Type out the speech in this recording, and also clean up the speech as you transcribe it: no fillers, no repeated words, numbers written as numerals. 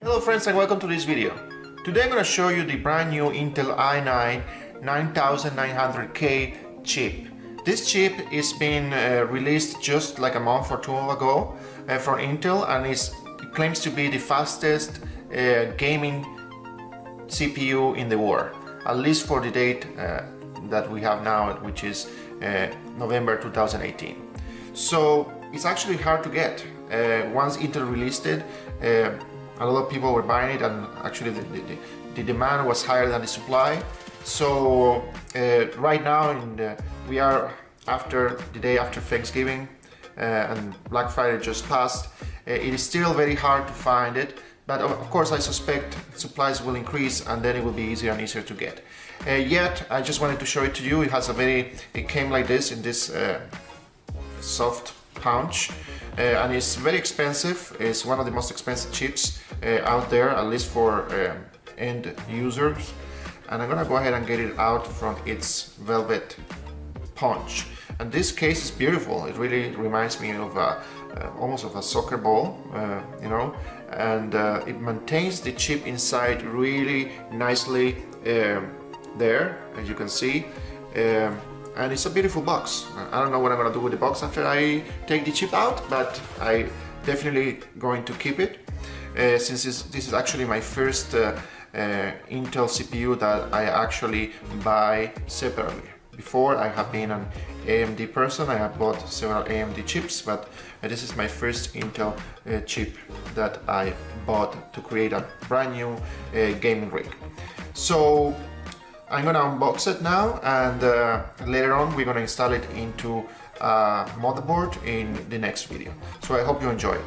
Hello friends and welcome to this video. Today I'm going to show you the brand new Intel i9 9900K chip. This chip is been released just like a month or two ago from Intel, and it claims to be the fastest gaming CPU in the world, at least for the date that we have now, which is November 2018. So it's actually hard to get. Once Intel released it, a lot of people were buying it, and actually the demand was higher than the supply. So right now we are after the day after Thanksgiving and Black Friday just passed. It is still very hard to find it, but of course I suspect supplies will increase and then it will be easier and easier to get. Yet I just wanted to show it to you. It came like this in this soft pouch, and it's very expensive. It's one of the most expensive chips out there, at least for end users. And I'm gonna go ahead and get it out from its velvet pouch. And this case is beautiful. It really reminds me of almost of a soccer ball, you know, and it maintains the chip inside really nicely there, as you can see. And it's a beautiful box. I don't know what I'm gonna do with the box after I take the chip out, but I definitely going to keep it since this is actually my first Intel CPU that I actually buy separately. Before, I have been an AMD person. I have bought several AMD chips, but this is my first Intel chip that I bought to create a brand new gaming rig. So I'm gonna unbox it now, and later on we're gonna install it into a motherboard in the next video. So I hope you enjoy it.